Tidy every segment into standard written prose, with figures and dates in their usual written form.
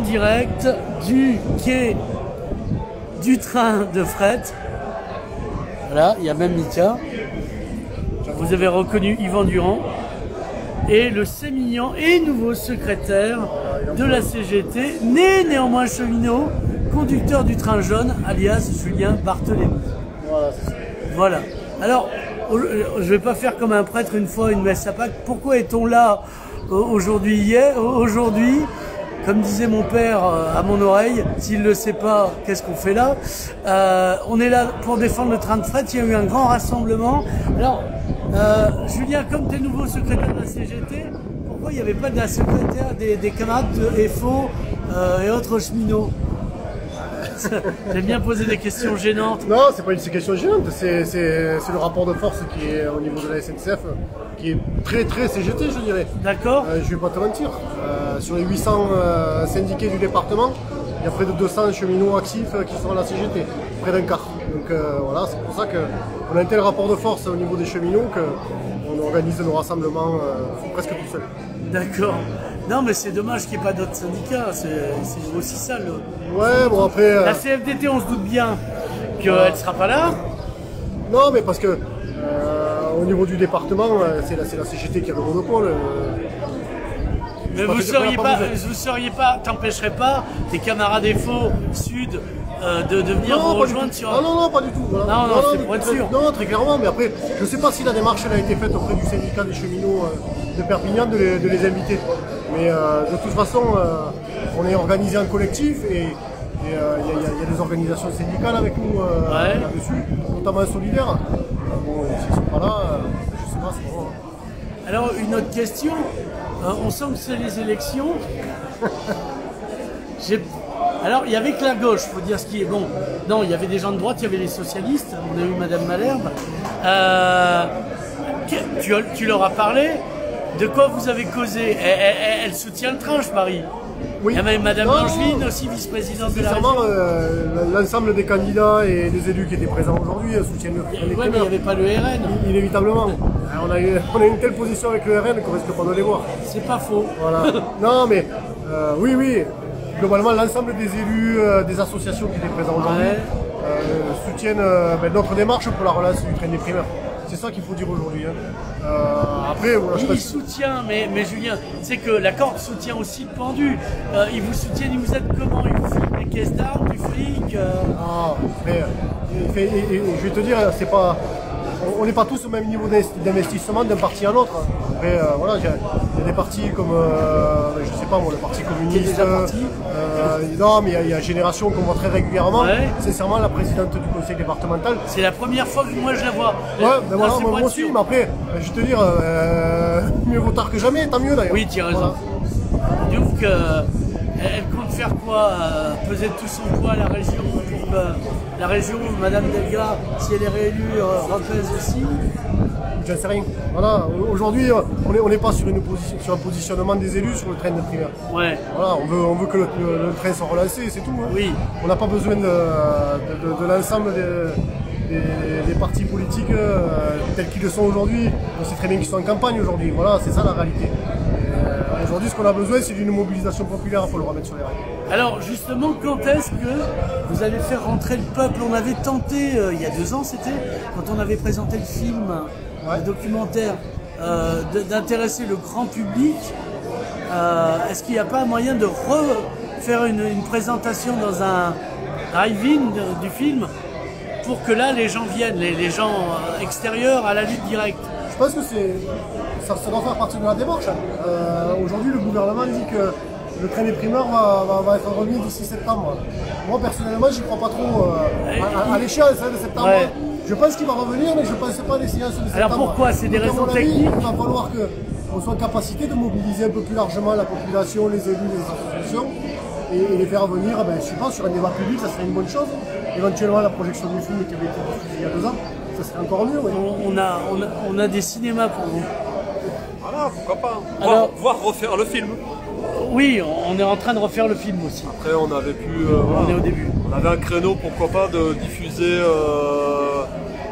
direct du quai du train de fret. Voilà, il y a même Mika. Vous avez reconnu Yvan Durand. Et le sémillant et nouveau secrétaire de la CGT, né néanmoins cheminot, conducteur du train jaune, alias Julien Barthélémy. Voilà, c'est ça. Voilà. Alors, je ne vais pas faire comme un prêtre une fois une messe à Pâques. Pourquoi est-on là aujourd'hui, comme disait mon père à mon oreille, s'il ne le sait pas, qu'est-ce qu'on fait là? On est là pour défendre le train de fret. Il y a eu un grand rassemblement. Alors, Julien, comme tu es nouveau secrétaire de la CGT, pourquoi il n'y avait pas d'un secrétaire des camarades de FO et autres cheminots? J'ai bien posé des questions gênantes. Non, c'est pas une question gênante, c'est le rapport de force qui est au niveau de la SNCF, qui est très très CGT, je dirais. D'accord. Je vais pas te mentir. Sur les 800 syndiqués du département, il y a près de 200 cheminots actifs qui sont à la CGT, près d'un quart. Donc voilà, c'est pour ça qu'on a un tel rapport de force au niveau des cheminots qu'on organise nos rassemblements presque tout seul. D'accord. Non, mais c'est dommage qu'il n'y ait pas d'autres syndicats. C'est aussi ça. Ouais, bon après. La CFDT, on se doute bien qu'elle ne sera pas là. Non, mais parce que au niveau du département, c'est la CGT qui a le monopole. Mais vous ne seriez pas, t'empêcherait pas tes camarades FO Sud de venir vous rejoindre sur... Non, pas du tout. Voilà. Non, c'est pour être sûr. Non, très clairement, mais après, je ne sais pas si la démarche elle a été faite auprès du syndicat des cheminots de Perpignan de les inviter. Mais de toute façon, on est organisé en collectif et il y a des organisations syndicales avec nous là-dessus, notamment Solidaire. Bon, s'ils ne sont pas là, je ne sais pas, c'est bon. Alors, une autre question. On sent que c'est les élections. Alors, il y avait que la gauche, il faut dire ce qui est bon. Non, il y avait des gens de droite, il y avait les socialistes. On a eu Madame Malherbe. Tu leur as parlé. De quoi vous avez causé? Elle soutient le train, je parie. Oui. Il y a même Madame Langevin, aussi vice-présidente de la région. L'ensemble des candidats et des élus qui étaient présents aujourd'hui soutiennent le train. Oui, mais il n'y avait pas le RN. Inévitablement. On a une telle position avec le RN qu'on risque pas de les voir. C'est pas faux. Voilà. Non, mais oui. Globalement, l'ensemble des élus, des associations qui étaient présents aujourd'hui soutiennent notre démarche pour la relance du train des primeurs. C'est ça qu'il faut dire aujourd'hui. Après, voilà, il soutient, mais Julien, c'est que la corde soutient aussi le pendu. Ils vous soutiennent, vous êtes comment? Ils vous filent des caisses d'armes, du fric mais je vais te dire, c'est pas. On n'est pas tous au même niveau d'investissement d'un parti à l'autre. Après, voilà, il y a des partis comme, je sais pas moi, le Parti communiste. Non, mais il y a Génération qu'on voit très régulièrement. Ouais. Sincèrement, la présidente du conseil départemental. C'est la première fois que moi je la vois. Ouais, ben voilà, moi aussi, mais après, je vais te dire, mieux vaut tard que jamais, tant mieux d'ailleurs. Oui, tu as raison. Voilà. Donc, elle compte faire quoi? Peser de tout son poids à la région pour que la région, Madame Delga, si elle est réélue, repèse aussi? J'en sais rien. Voilà, aujourd'hui, on n'est pas sur un positionnement des élus sur le train de primaire. Ouais. Voilà, on veut que le train soit relancé, c'est tout. Hein. Oui. On n'a pas besoin de l'ensemble des partis politiques tels qu'ils le sont aujourd'hui. On sait très bien qu'ils sont en campagne aujourd'hui. Voilà, c'est ça la réalité. Aujourd'hui, ce qu'on a besoin, c'est d'une mobilisation populaire pour le remettre sur les rails. Alors, justement, quand est-ce que vous allez faire rentrer le peuple? On avait tenté, il y a 2 ans, c'était, quand on avait présenté le film, le documentaire, d'intéresser le grand public. Est-ce qu'il n'y a pas moyen de refaire une présentation dans un drive-in du film pour que là, les gens viennent, les gens extérieurs à la lutte directe? Je pense que ça doit faire partie de la démarche. Aujourd'hui, le gouvernement dit que le train des primeurs va être remis d'ici septembre. Moi, personnellement, j'y crois pas trop à l'échéance de septembre. Ouais. Je pense qu'il va revenir, mais je ne pense pas à l'échéance de septembre. Alors pourquoi? C'est des raisons techniques? Il va falloir qu'on soit en capacité de mobiliser un peu plus largement la population, les élus, les associations, et les faire venir, je sais pas, sur un débat public, ça serait une bonne chose. Éventuellement, la projection du film qui avait été diffusée il y a 2 ans, ça serait encore mieux. Ouais. On a des cinémas pour vous. Voilà, pourquoi pas. Voir refaire le film. Oui, on est en train de refaire le film aussi. Après, on avait pu... on est au début. On avait un créneau, pourquoi pas, de diffuser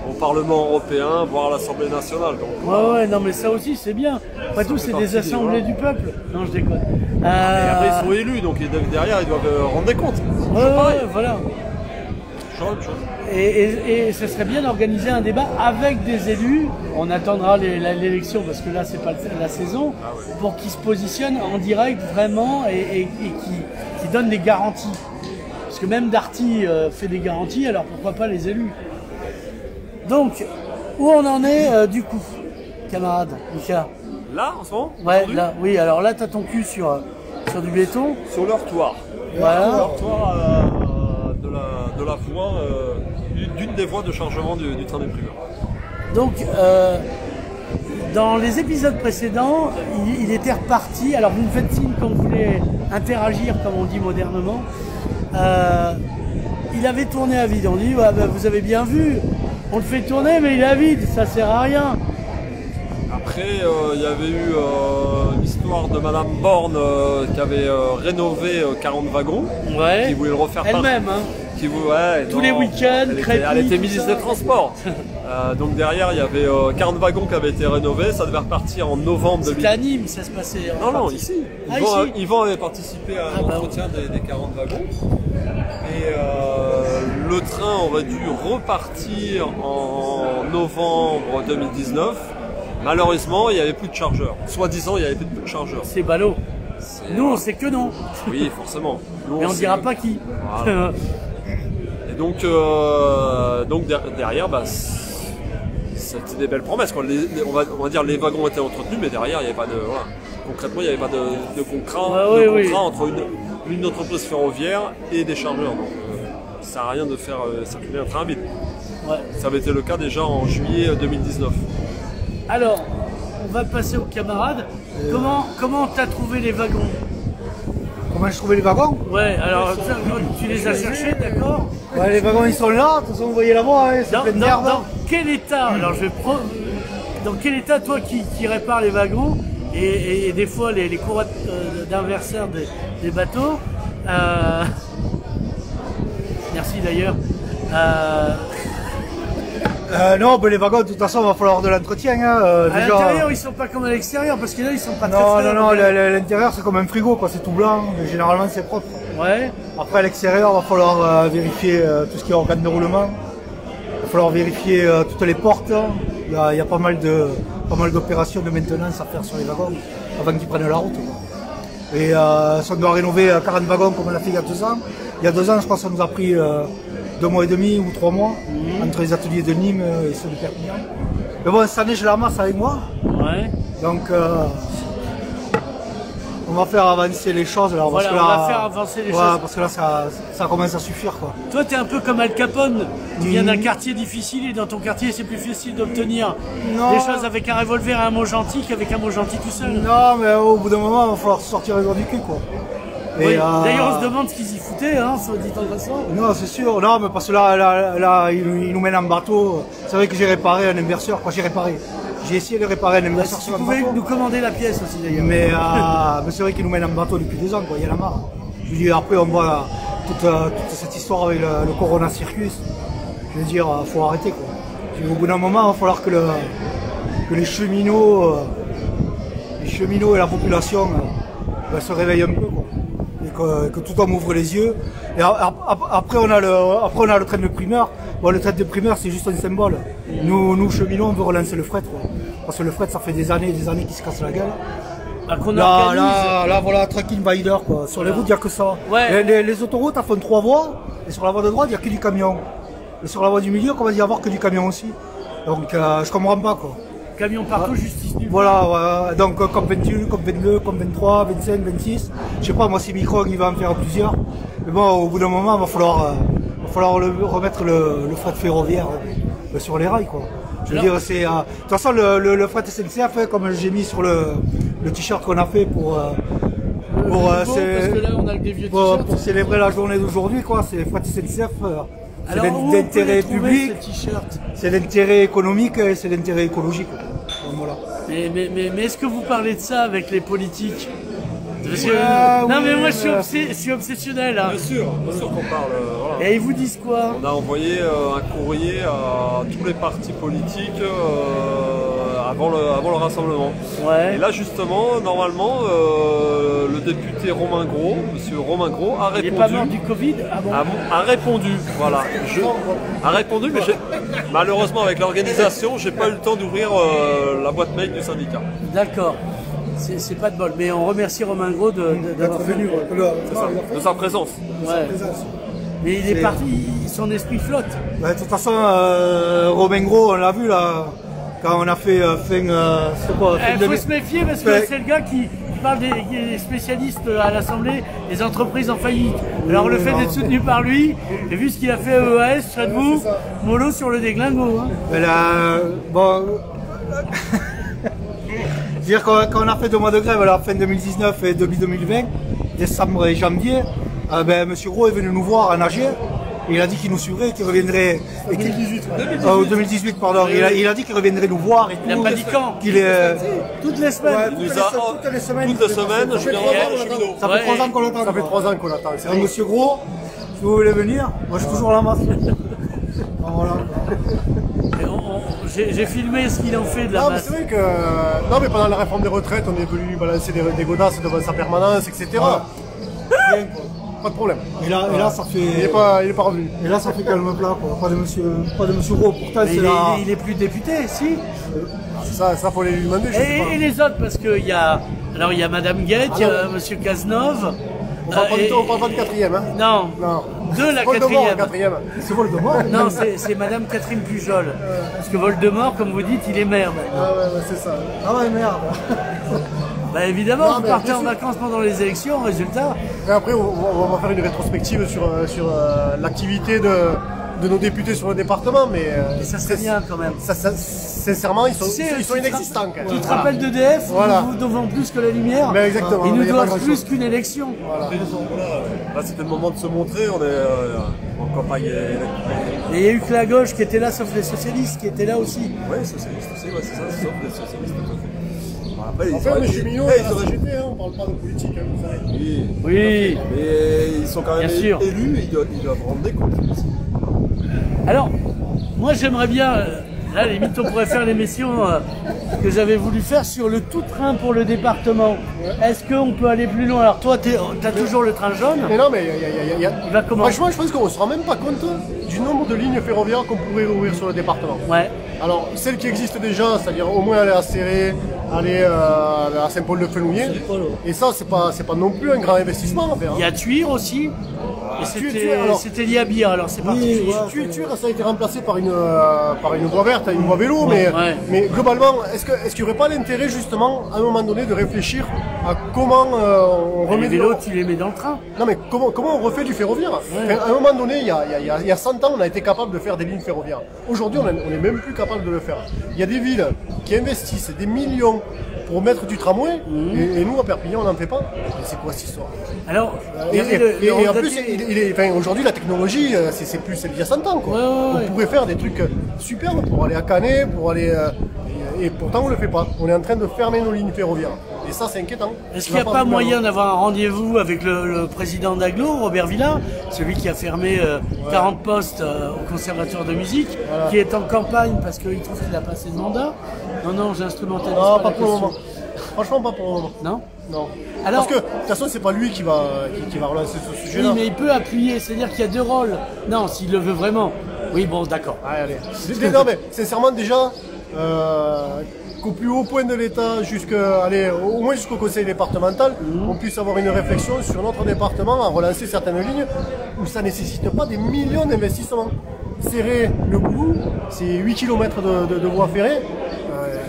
au Parlement européen, voire à l'Assemblée nationale. Donc, ouais, non, mais ça aussi, c'est bien. Après tout, c'est des assemblées du peuple. Non, je déconne. Et après, ils sont élus, donc derrière, ils doivent rendre des comptes. Ouais, voilà. Toujours la même chose. Et ce serait bien d'organiser un débat avec des élus. On attendra l'élection parce que là c'est pas la saison, pour qu'ils se positionnent en direct vraiment et qui donnent des garanties. Parce que même Darty fait des garanties, alors pourquoi pas les élus. Donc, où on en est du coup, camarade Mika? Là, en ce moment? Ouais, là, oui, alors là t'as ton cul sur du béton. Sur le heurtoir. Voilà. Le heurtoir de la voie, d'une des voies de chargement du train des primeurs. Donc, dans les épisodes précédents, il était reparti. Alors, vous me faites signe quand vous voulez interagir, comme on dit modernement. Il avait tourné à vide. On dit, ouais, bah, vous avez bien vu, on le fait tourner, mais il est à vide, ça sert à rien. Après, il y avait eu l'histoire de Madame Borne qui avait rénové 40 wagons, Ouais. qui voulait le refaire Elle-même, hein. Tous les week-ends, elle était ministre des Transports. Donc derrière, il y avait 40 wagons qui avaient été rénovés. Ça devait repartir en novembre 2000. C'était à Nîmes, ça se passait. Non, ici. Yvan avait participé à l'entretien des 40 wagons. Et le train aurait dû repartir en novembre 2019. Malheureusement, il n'y avait plus de chargeurs. Soi-disant, il n'y avait plus de chargeurs. C'est ballot. Nous, on sait que non. Oui, forcément. Mais on dira pas qui. Voilà. Et donc derrière, bah, c'était des belles promesses, quoi. On va dire les wagons étaient entretenus, mais derrière, il n'y avait pas de... Voilà. Concrètement, il n'y avait pas de contrat, entre une entreprise ferroviaire et des chargeurs. Donc, ça sert à rien de faire circuler un train vide. Ouais. Ça avait été le cas déjà en juillet 2019. Alors, on va passer aux camarades. Comment t'as trouvé les wagons? Comment j'ai trouvé les wagons? Ouais, alors tu les as cherchés, d'accord? Ouais, les wagons ils sont là, de toute façon vous voyez la voie, hein, c'est plein de merde. Dans quel état, alors dans quel état toi qui répares les wagons et des fois les courroies d'inverseurs des bateaux, merci d'ailleurs. Non, ben les wagons, de toute façon, il va falloir de l'entretien. Hein, à l'intérieur, ils sont pas comme à l'extérieur, parce que là, ils sont pas très frais. Non, l'intérieur, c'est comme un frigo, quoi. C'est tout blanc, mais généralement, c'est propre. Ouais. Après, à l'extérieur, il va falloir vérifier tout ce qui est organe de roulement. Il va falloir vérifier toutes les portes. Il y a pas mal d'opérations de maintenance à faire sur les wagons avant qu'ils prennent la route, quoi. Et si on doit rénover 40 wagons comme on l'a fait il y a 2 ans, je pense que ça nous a pris 2 mois et demi ou 3 mois entre les ateliers de Nîmes et ceux de Perpignan. Mais bon, cette année, j'ai la masse avec moi. Ouais. Donc, on va faire avancer les choses. Là, voilà, on va faire avancer les choses. Parce que là, ça commence à suffire, quoi. Toi, tu es un peu comme Al Capone. Tu viens d'un quartier difficile et dans ton quartier, c'est plus facile d'obtenir des choses avec un revolver et un mot gentil qu'avec un mot gentil tout seul. Non, mais au bout d'un moment, il va falloir sortir les doigts du cul, quoi. Oui. D'ailleurs, on se demande ce qu'ils y foutaient, hein, soit dit en passant. Non, c'est sûr. Non, mais parce que là ils nous mènent en bateau. C'est vrai que j'ai réparé un inverseur. Quoi, j'ai essayé de réparer un inverseur Si sur tu un pouvais bateau. nous commander la pièce aussi, d'ailleurs. Mais c'est vrai qu'ils nous mènent en bateau depuis 2 ans, quoi. Il y en a marre. Je veux dire, après, on voit toute cette histoire avec le Corona Circus. Je veux dire, faut arrêter, quoi. Au bout d'un moment, il va falloir que les cheminots et la population se réveillent un peu, quoi. Et que tout le monde ouvre les yeux. Et après on a le train de primeur. Bon, le train de primeur, c'est juste un symbole. Nous cheminots, on veut relancer le fret, quoi. Parce que le fret, ça fait des années qu'il se casse la gueule. Bah, Là, voilà, tranquille rider, quoi. Sur les routes, il n'y a que ça. Ouais. Les autoroutes, elles font 3 voies. Et sur la voie de droite, il n'y a que du camion. Et sur la voie du milieu, comment y avoir que du camion aussi. Donc, je comprends pas, quoi. Camion partout, justice du Voilà, donc comme 21, comme 22, comme 23, 25, 26. Je sais pas, moi si Micron il va en faire plusieurs. Mais bon, au bout d'un moment, il va falloir remettre le fret ferroviaire sur les rails, quoi. Je veux dire, c'est... de toute façon, le fret SNCF, hein, comme j'ai mis sur le t-shirt qu'on a fait pour célébrer la journée d'aujourd'hui, quoi. C'est fret SNCF. C'est l'intérêt public, c'est l'intérêt économique et c'est l'intérêt écologique. Donc, voilà. Mais est-ce que vous parlez de ça avec les politiques? Non, mais moi je suis obsessionnel. Hein. Bien sûr qu'on parle. Voilà. Et ils vous disent quoi? On a envoyé un courrier à tous les partis politiques avant le rassemblement. Ouais. Et là justement, normalement, le député Romain Gros, monsieur Romain Gros, a répondu. Il n'est pas mort du Covid? Ah bon? A répondu, voilà. A répondu, mais malheureusement avec l'organisation, j'ai pas eu le temps d'ouvrir la boîte mail du syndicat. D'accord. C'est pas de bol, mais on remercie Romain Gros d'avoir venu. De sa présence. Ouais. Mais il est parti, son esprit flotte. Ouais, de toute façon, Romain Gros, on l'a vu là, quand on a fait c'est quoi, Il faut se méfier parce que c'est le gars qui parle des spécialistes à l'Assemblée des entreprises en faillite. Alors le fait d'être soutenu par lui, et vu ce qu'il a fait à EAS, serez-vous mollo sur le déglingo. Hein. Mais là, bon... C'est-à-dire qu'on a fait 2 mois de grève à la fin 2019 et début 2020, décembre et janvier, monsieur Gros est venu nous voir à nager. Il a dit qu'il nous suivrait, qu'il reviendrait. 2018, pardon. Il a dit qu'il reviendrait nous voir et tout. Il n'a pas dit quand. Toutes les semaines. Ouais, toutes les semaines, je viens revoir le cheminot. Ça fait 3 ans qu'on l'attend. Ça fait 3 ans qu'on l'attend. Monsieur Gros, si vous voulez venir, moi je suis toujours à la masse. Voilà. J'ai filmé ce qu'il en fait de la Non, masse. mais c'est vrai que. Non, mais pendant la réforme des retraites, on est venu balancer des godasses devant sa permanence, etc. Voilà. Rien, quoi. Pas de problème. Et là, ça fait. Il est pas revenu. Et là, ça fait calme plat, quoi. Pas de monsieur Gros. Pourtant, Mais c'est là. il est plus député, si. Ça faut aller lui demander. Je sais pas. Et les autres, parce qu'il y a. Alors il y a Madame Guette, il y a Monsieur Cazeneuve. On parle pas du quatrième, hein. Non. Non. De la Voldemort, quatrième. quatrième. C'est Voldemort. Non, c'est Madame Catherine Pujol. Parce que Voldemort, comme vous dites, il est maire maintenant. Ah ouais, c'est ça. Ah ouais, merde. Bah évidemment, Non, vous mais partez bien en sûr. vacances pendant les élections, résultat. Et après, on va faire une rétrospective sur l'activité de nos députés sur le département, mais ça serait bien quand même. Sincèrement, ils sont Tu sais, inexistants. Quand même. Tu te Voilà. rappelles d'EDF, Voilà. nous devons plus que la lumière. Mais exactement. Ils mais nous y a pas doivent grand-chose. plus qu'une élection. Là, c'était le moment de se montrer. On est en campagne électorale. Et il y a eu que la gauche qui était là, sauf les socialistes qui étaient là aussi. Oui, socialiste aussi, ouais, c'est ça, sauf les socialistes. Tout à fait. Bon, après, Enfin, auraient- les cheminots, ils la auraient- CGT, hein, on parle pas de politique, hein, vous savez. Oui, Oui. mais ils sont quand même Bien sûr. élus, et ils doivent rendre des comptes aussi. Alors, moi j'aimerais bien, là limite on pourrait faire l'émission que j'avais voulu faire sur le tout train pour le département. Est-ce qu'on peut aller plus loin? Alors toi, t'as toujours le train jaune. Mais non, mais Il va comment? franchement, je pense qu'on ne se rend même pas compte du nombre de lignes ferroviaires qu'on pourrait ouvrir sur le département. Ouais. Alors, celles qui existent déjà, c'est-à-dire au moins aller à Céré, aller à Saint-Paul-de-Fenouillet, et ça, c'est pas non plus un grand investissement à faire. Il y a Tuire aussi. Et Tuire, alors. c'était lié à Bière, alors c'est particulier. Tuire, ça a été remplacé par une voie verte, une voie vélo, Ouais. mais globalement, est-ce qu'il n'y aurait pas l'intérêt justement à un moment donné de réfléchir à comment on Les remet vélos, tu les mets dans le train. Non mais comment on refait du ferroviaire? Ouais. Enfin, à un moment donné, il y a 100 ans, on a été capable de faire des lignes ferroviaires. Aujourd'hui, on n'est même plus capable de le faire. Il y a des villes qui investissent des millions pour mettre du tramway, et nous, à Perpignan, on n'en fait pas. Mais c'est quoi cette histoire? Alors, il y Et, avait et en regretté- plus, aujourd'hui, la technologie, c'est il y a 100 ans. Quoi. Ouais. On pourrait faire des trucs superbes pour aller à Canet, pour aller... et pourtant, on ne le fait pas. On est en train de fermer nos lignes ferroviaires. Et ça, c'est inquiétant. Est-ce qu'il n'y a pas moyen d'avoir un rendez-vous avec le président d'Aglo, Robert Villa, celui qui a fermé 40 postes au conservatoire de musique, qui est en campagne parce qu'il trouve qu'il a pas assez de mandat? Non, j'instrumentalise Non, pas pas la pour le question. moment. Franchement, pas pour le moment. Non? Non. Alors- Parce que, de toute façon, c'est pas lui qui va relancer ce sujet-là. Oui, mais il peut appuyer, c'est-à-dire qu'il y a deux rôles. Non, s'il le veut vraiment. Oui, bon, d'accord. Allez. Non, mais sincèrement, déjà, qu'au plus haut point de l'État, au moins jusqu'au conseil départemental, on puisse avoir une réflexion sur notre département à relancer certaines lignes où ça ne nécessite pas des millions d'investissements. Serrer le bout, c'est 8 km de voie ferrée.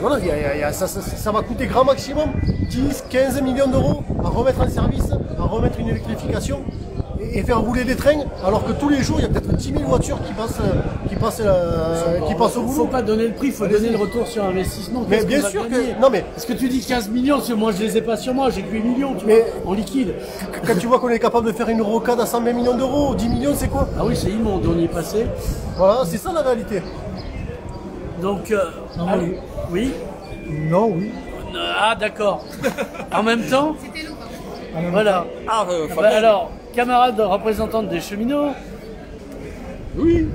Voilà, ça va coûter grand maximum 10, 15 millions d'euros à remettre en service, à remettre une électrification et faire rouler des trains, alors que tous les jours, il y a peut-être 10 000 voitures qui passent au Il ne faut boulot. pas donner le prix, il faut donner le retour sur investissement. Mais Qu'est-ce bien qu'on va sûr gagner? que... Non mais, Parce que tu dis 15 millions, parce que moi je les ai pas sur moi, j'ai que 8 millions, tu Mais- vois, en liquide. quand tu vois qu'on est capable de faire une rocade à 120 millions d'euros, 10 millions, c'est quoi? Ah oui, c'est immonde, on y est passé. Voilà, c'est ça la réalité. Donc, oui. oui. Non, oui. Ah, d'accord. En même temps, voilà. Ah, Bah, Fabien. alors, camarade représentante des cheminots, Oui.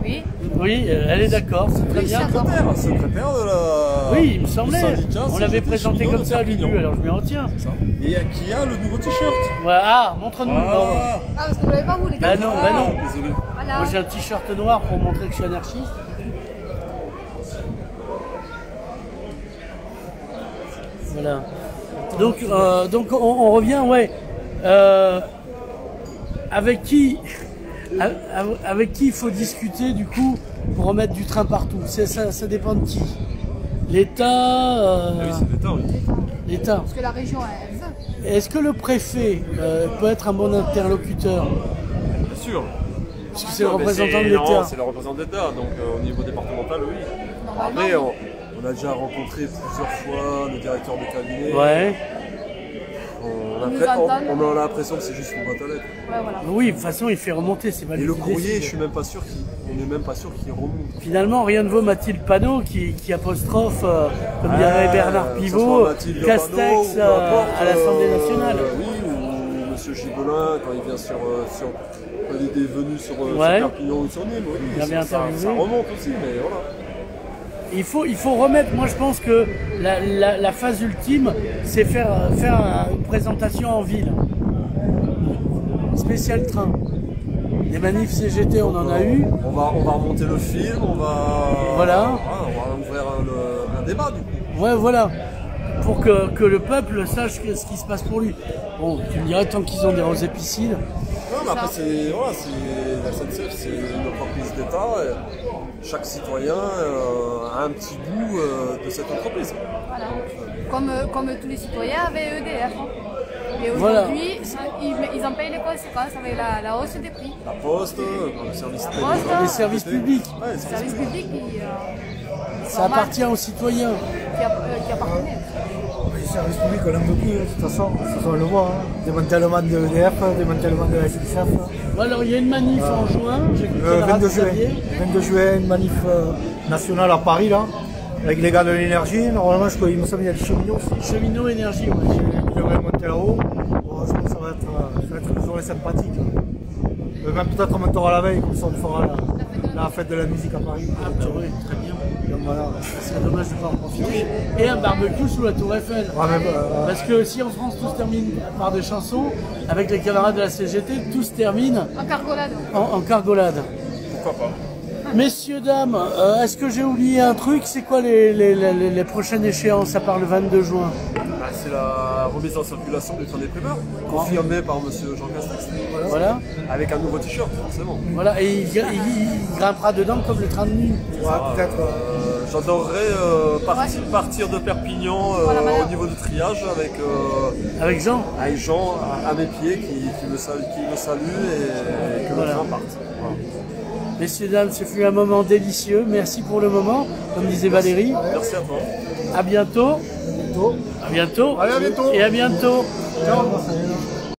Oui. Oui, elle est d'accord, c'est très bien. Secrétaire de la... Oui, il me semblait. syndicat, On l'avait présenté comme ça à l'UNU, alors je m'y retiens. Et qui a le nouveau t-shirt? Ouais, ah, montre-nous. Ah, parce que vous l'avez pas vous les gars. Bah non, bah non. désolé. Voilà. Moi j'ai un t-shirt noir pour montrer que je suis anarchiste. Voilà. Donc on revient, ouais. Avec qui il faut discuter du coup pour remettre du train partout? Ça dépend de qui? L'État. Ah oui, c'est l'État, oui. L'État. Parce que la région, elle veut. Est-ce que le préfet peut être un bon interlocuteur? Bien sûr. Parce que c'est le Non, mais représentant de non, l'État. c'est le représentant de l'État, donc au niveau départemental, oui. Après, on a déjà rencontré plusieurs fois le directeur de cabinet. Ouais. On a l'impression que c'est juste une boîte à lettres. Ouais, voilà. Oui, de toute façon, il fait remonter, c'est pas Et lui le qui courrier, décide. je suis même pas sûr on n'est même pas sûr qu'il remonte. Finalement, rien ne vaut Mathilde Panot qui apostrophe, comme dirait Bernard Que ce Pivot, soit Mathilde Castex Panot, ou peu importe, à l'Assemblée nationale. Oui, ou Monsieur Gibelin quand il vient quand il est venu sur Ouais. Perpignan ou sur Nîmes. Oui, Il avait ça interviewé. remonte aussi, mais voilà. Il faut remettre, moi je pense que la phase ultime, c'est faire une présentation en ville. Spécial train. Les manifs CGT, on en a eu. On va remonter le film, on va ouvrir un débat du coup. Ouais, voilà. Pour que le peuple sache ce qui se passe pour lui. Bon, tu me dirais, tant qu'ils ont des rosées piscines. Non, mais après, la SNCF, c'est une entreprise d'État. Chaque citoyen a un petit bout de cette entreprise. Voilà. Comme tous les citoyens avaient EDF. Hein. Et Voilà. aujourd'hui, ils en payent les conséquences avec la hausse des prix. La poste, le service Les services publics, Ouais, Le service public ça appartient aux citoyens. qui appartenait. Les services publics, on aime beaucoup, de toute façon, on le voit. Hein. Démantèlement de l'EDF, démantèlement de la SNCF. Bon, alors, il y a une manif en juin, j'ai écouté Le la 22 radio juin. Xavier. 22 juin, une manif nationale à Paris, là, avec les gars de l'énergie. Normalement, il me semble qu'il y a des cheminots aussi. Cheminot Énergie, ouais. Qui devraient monter là-haut. Bon, je pense que ça va être une journée sympathique. Même peut-être on montera la veille, comme ça on fera la fête de la musique à Paris. Ah bah oui, très bien. Donc voilà. Ce serait dommage de ne pas en profiter. Et un barbecue sous la Tour Eiffel. Ouais, mais, Parce que si en France tout se termine par des chansons, avec les camarades de la CGT, tout se termine En cargolade. en cargolade. Pourquoi pas? Messieurs, dames, est-ce que j'ai oublié un truc? C'est quoi les prochaines échéances à part le 22 juin? Bah, c'est la remise en circulation du train des primeurs, confirmée par monsieur Jean Castex. Voilà. Avec un nouveau t-shirt, forcément. Voilà, et il grimpera dedans comme le train de nuit. ouais, peut-être. J'adorerais partir de Perpignan au niveau du triage Avec Jean. avec Jean à mes pieds qui me salue et que Voilà. le train parte. Voilà. Messieurs, dames, ce fut un moment délicieux. Merci pour le moment, comme disait Valérie. Merci à toi. À bientôt. À bientôt. Allez, à bientôt. Et à bientôt. Ciao.